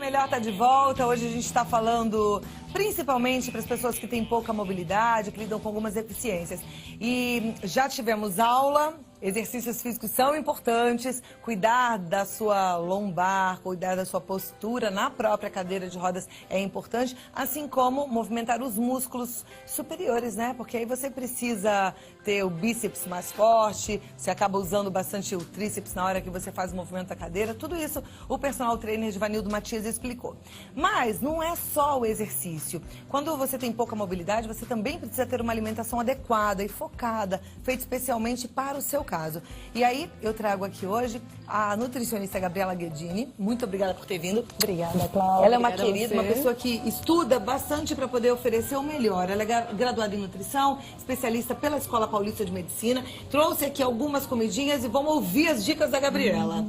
Melhor está de volta. Hoje a gente está falando principalmente para as pessoas que têm pouca mobilidade, que lidam com algumas deficiências. E já tivemos aula, exercícios físicos são importantes, cuidar da sua lombar, cuidar da sua postura na própria cadeira de rodas é importante, assim como movimentar os músculos superiores, né? Porque aí você precisa ter o bíceps mais forte, você acaba usando bastante o tríceps na hora que você faz o movimento da cadeira, tudo isso o personal trainer Givanildo Matias explicou. Mas não é só o exercício. Quando você tem pouca mobilidade, você também precisa ter uma alimentação adequada e focada, feita especialmente para o seu caso. E aí, eu trago aqui hoje a nutricionista Gabriela Guedini. Muito obrigada por ter vindo. Obrigada, Cláudia. Ela é uma querida, uma pessoa que estuda bastante para poder oferecer o melhor. Ela é graduada em nutrição, especialista pela Escola Paulista de Medicina. Trouxe aqui algumas comidinhas e vamos ouvir as dicas da Gabriela.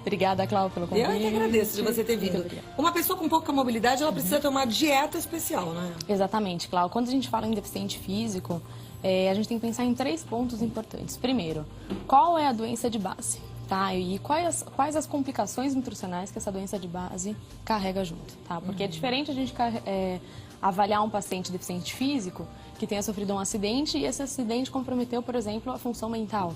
Obrigada, Cláudia, pelo convite. Eu que agradeço de você ter vindo. Uma pessoa com pouca mobilidade, ela precisa ter uma dieta especial, né? Exatamente, Cláudia. Quando a gente fala em deficiente físico, a gente tem que pensar em 3 pontos importantes. Primeiro, qual é a doença de base? Tá? E quais as complicações nutricionais que essa doença de base carrega junto? Tá? Porque é diferente a gente avaliar um paciente deficiente físico que tenha sofrido um acidente e esse acidente comprometeu, por exemplo, a função mental.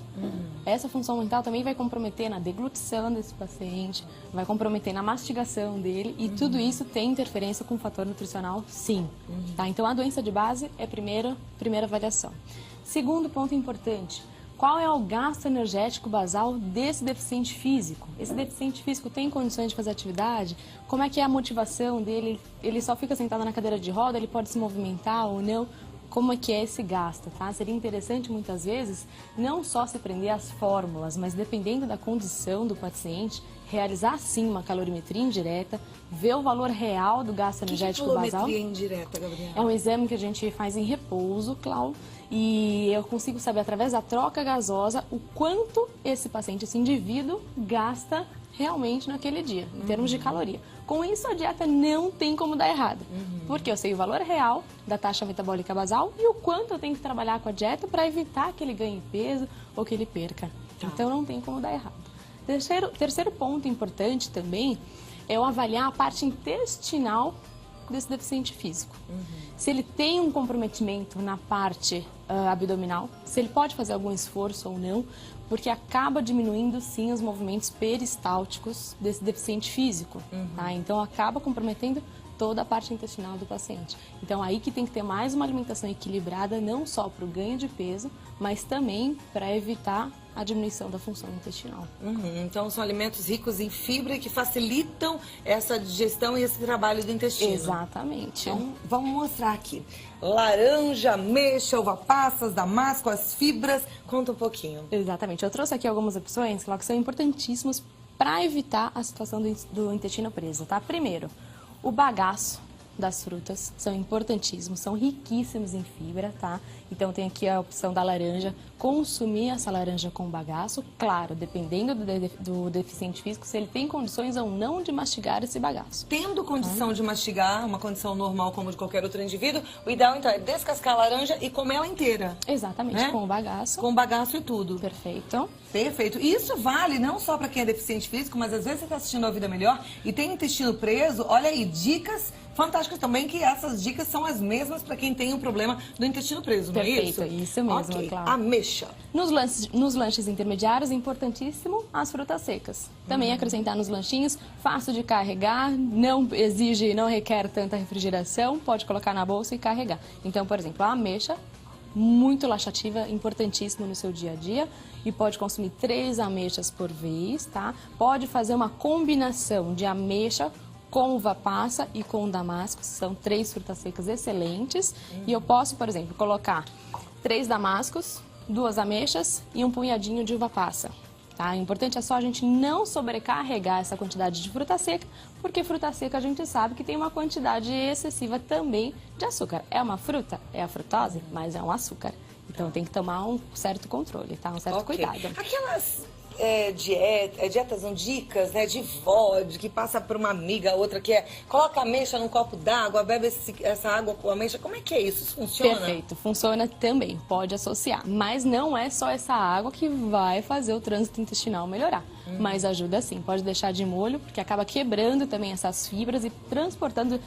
Essa função mental também vai comprometer na deglutição desse paciente, vai comprometer na mastigação dele e tudo isso tem interferência com o fator nutricional, sim. Tá? Então, a doença de base é a primeira avaliação. Segundo ponto importante, qual é o gasto energético basal desse deficiente físico? Esse deficiente físico tem condições de fazer atividade? Como é que é a motivação dele? Ele só fica sentado na cadeira de roda? Ele pode se movimentar ou não? Como é que é esse gasto, tá? Seria interessante, muitas vezes, não só se prender às fórmulas, mas dependendo da condição do paciente, realizar, sim, uma calorimetria indireta, ver o valor real do gasto energético basal. Calorimetria indireta, Gabriela? É um exame que a gente faz em repouso, Cláudia, e eu consigo saber, através da troca gasosa, o quanto esse paciente, esse indivíduo, gasta realmente naquele dia, em termos de caloria. Com isso, a dieta não tem como dar errado, porque eu sei o valor real da taxa metabólica basal e o quanto eu tenho que trabalhar com a dieta para evitar que ele ganhe peso ou que ele perca. Então, não tem como dar errado. Terceiro ponto importante também é eu avaliar a parte intestinal desse deficiente físico. Se ele tem um comprometimento na parte abdominal, se ele pode fazer algum esforço ou não, porque acaba diminuindo, sim, os movimentos peristálticos desse deficiente físico. Tá? Então, acaba comprometendo toda a parte intestinal do paciente. Então, aí que tem que ter mais uma alimentação equilibrada, não só para o ganho de peso, mas também para evitar a diminuição da função intestinal. Então, são alimentos ricos em fibra que facilitam essa digestão e esse trabalho do intestino. Exatamente. Então, vamos mostrar aqui. Laranja, ameixa, uva passas, damasco, as fibras. Conta um pouquinho. Exatamente. Eu trouxe aqui algumas opções que são importantíssimas para evitar a situação do intestino preso, tá? Primeiro, o bagaço das frutas são importantíssimos, são riquíssimos em fibra, tá? Então tem aqui a opção da laranja, consumir essa laranja com bagaço, claro, dependendo do deficiente físico, se ele tem condições ou não de mastigar esse bagaço. Tendo condição de mastigar, uma condição normal como de qualquer outro indivíduo, o ideal então é descascar a laranja e comer ela inteira. Exatamente, né? Com o bagaço. Com bagaço e tudo. Perfeito. Perfeito. E isso vale não só para quem é deficiente físico, mas às vezes você está assistindo a Vida Melhor e tem intestino preso, olha aí, dicas fantásticas também, que essas dicas são as mesmas para quem tem um problema do intestino preso, não é isso? Perfeito, isso mesmo, okay. Claro. Ameixa. Nos lanches intermediários, é importantíssimo as frutas secas. Também acrescentar nos lanchinhos, fácil de carregar, não requer tanta refrigeração, pode colocar na bolsa e carregar. Então, por exemplo, a ameixa, muito laxativa, importantíssimo no seu dia a dia, e pode consumir 3 ameixas por vez, tá? Pode fazer uma combinação de ameixa com uva passa e com damasco, são 3 frutas secas excelentes. E eu posso, por exemplo, colocar 3 damascos, 2 ameixas e um punhadinho de uva passa. Tá? O importante é só a gente não sobrecarregar essa quantidade de fruta seca, porque fruta seca a gente sabe que tem uma quantidade excessiva também de açúcar. É uma fruta, é a frutose, mas é um açúcar. Então tem que tomar um certo controle, tá? Um certo cuidado. Aquelas dietas, não, dicas, né, de vó, de que passa por uma amiga, outra que coloca ameixa num copo d'água, bebe essa água com ameixa. Como é que é isso? Isso funciona? Perfeito, funciona também, pode associar. Mas não é só essa água que vai fazer o trânsito intestinal melhorar. Mas ajuda sim, pode deixar de molho, porque acaba quebrando também essas fibras e transportando,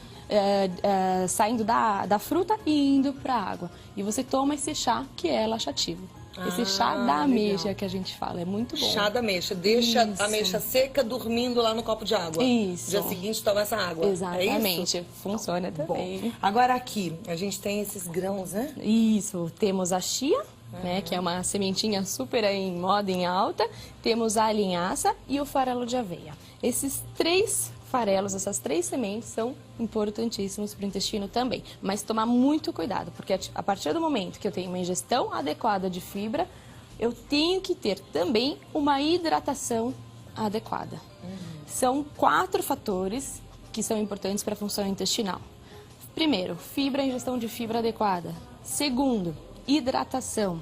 saindo da fruta e indo para a água. E você toma esse chá que é laxativo. Esse chá da ameixa legal. Que a gente fala, é muito bom. Chá da ameixa, deixa a ameixa seca dormindo lá no copo de água. Isso. No dia seguinte toma essa água. Exatamente, funciona também. Bom. Agora aqui, a gente tem esses grãos, né? Isso, temos a chia, né, que é uma sementinha super em moda, em alta. Temos a linhaça e o farelo de aveia. Esses 3 farelos, essas 3 sementes são importantíssimos para o intestino também. Mas tomar muito cuidado, porque a partir do momento que eu tenho uma ingestão adequada de fibra, eu tenho que ter também uma hidratação adequada. São 4 fatores que são importantes para a função intestinal. Primeiro, fibra, ingestão de fibra adequada. Segundo, hidratação.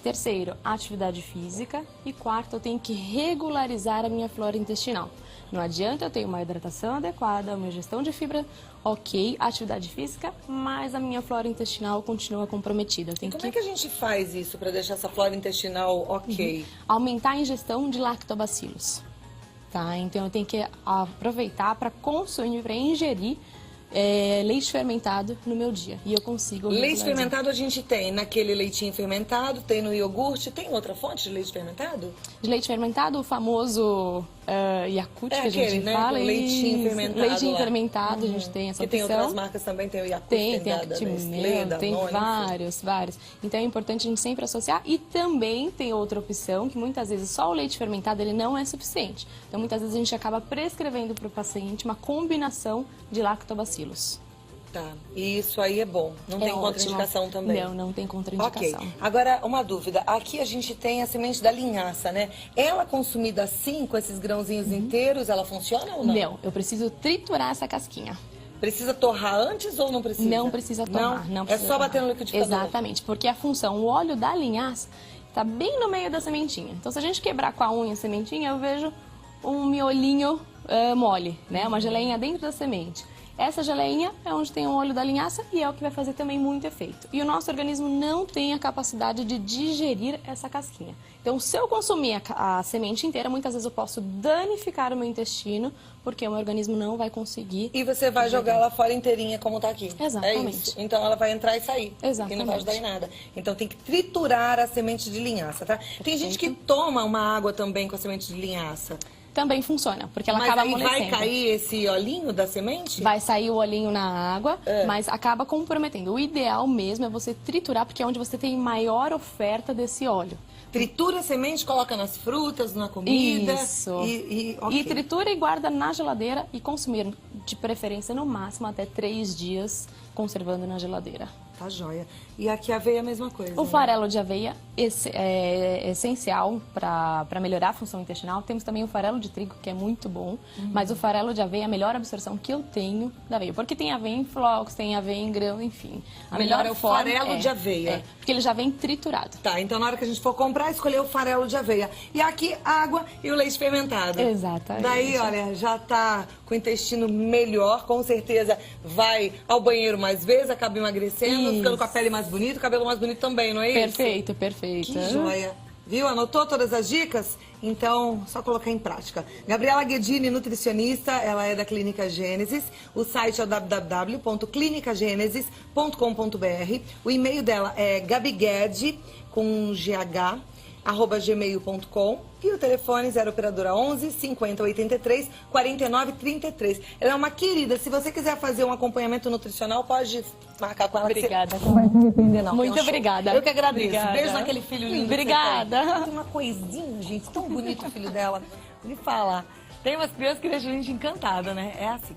Terceiro, atividade física. E quarto, eu tenho que regularizar a minha flora intestinal. Não adianta eu ter uma hidratação adequada, uma ingestão de fibra ok, atividade física, mas a minha flora intestinal continua comprometida. Como é que a gente faz isso para deixar essa flora intestinal ok? Aumentar a ingestão de lactobacilos. Tá? Então eu tenho que aproveitar para consumir, para ingerir leite fermentado no meu dia. E eu consigo regularizar. Leite fermentado a gente tem naquele leitinho fermentado, tem no iogurte. Tem outra fonte de leite fermentado? De leite fermentado, o famoso Yakult, que a gente fala. Leitinho fermentado. Leitinho fermentado, a gente tem essa opção. Que tem outras marcas também, tem o Yakult, tem a Actimel, tem vários. Então é importante a gente sempre associar. E também tem outra opção, que muitas vezes só o leite fermentado ele não é suficiente. Então muitas vezes a gente acaba prescrevendo para o paciente uma combinação de lactobacilos. Tá, e isso aí é bom, não tem contraindicação também? Não tem contraindicação. Ok, agora uma dúvida, aqui a gente tem a semente da linhaça, né? Ela consumida assim, com esses grãozinhos inteiros, ela funciona ou não? Não, eu preciso triturar essa casquinha. Precisa torrar antes ou não precisa? Não precisa torrar, não precisa só bater no liquidificador? Exatamente, porque a função, o óleo da linhaça está bem no meio da sementinha. Então se a gente quebrar com a unha a sementinha, eu vejo um miolinho mole, né? Uma geleinha dentro da semente. Essa geleinha é onde tem o óleo da linhaça e é o que vai fazer também muito efeito. E o nosso organismo não tem a capacidade de digerir essa casquinha. Então, se eu consumir a semente inteira, muitas vezes eu posso danificar o meu intestino, porque o meu organismo não vai conseguir. E você vai jogar ela fora inteirinha, como está aqui. Exatamente. É isso. Então, ela vai entrar e sair. Exatamente. E não vai ajudar em nada. Então, tem que triturar a semente de linhaça, tá? Perfeito. Tem gente que toma uma água também com a semente de linhaça. Também funciona, porque ela acaba amolecendo. Mas aí vai cair esse olhinho da semente? Vai sair o olhinho na água, mas acaba comprometendo. O ideal mesmo é você triturar, porque é onde você tem maior oferta desse óleo. Tritura a semente, coloca nas frutas, na comida. Isso. E tritura e guarda na geladeira e consumir, de preferência, no máximo até 3 dias, conservando na geladeira. Tá joia. E aqui a aveia é a mesma coisa. O farelo de aveia é essencial para melhorar a função intestinal. Temos também o farelo de trigo, que é muito bom. Mas o farelo de aveia é a melhor absorção que eu tenho da aveia. Porque tem aveia em flocos, tem aveia em grão, enfim. A melhor é o farelo de aveia. Porque ele já vem triturado. Tá, então na hora que a gente for comprar, escolher o farelo de aveia. E aqui, água e o leite fermentado. Exatamente. Daí, olha, já tá com o intestino melhor. Com certeza vai ao banheiro mais vezes, acaba emagrecendo. Ficando com a pele mais bonita, o cabelo mais bonito também, não é isso? Perfeito, perfeito. Que joia. Viu? Anotou todas as dicas? Então, só colocar em prática. Gabriela Guedini, nutricionista, ela é da Clínica Gênesis. O site é www.clinicagenesis.com.br. O e-mail dela é gabigued, com GH, @gmail.com. E o telefone 0 operadora 11 50 83 49 33. Ela é uma querida. Se você quiser fazer um acompanhamento nutricional, pode marcar com ela. Obrigada. Não vai se arrepender, não. Muito obrigada. Eu que agradeço. Obrigada. Beijo naquele filho lindo. Obrigada. Que você tem uma coisinha, gente, tão bonito o filho dela. Ele fala. Tem umas crianças que deixam a gente encantada, né? É assim.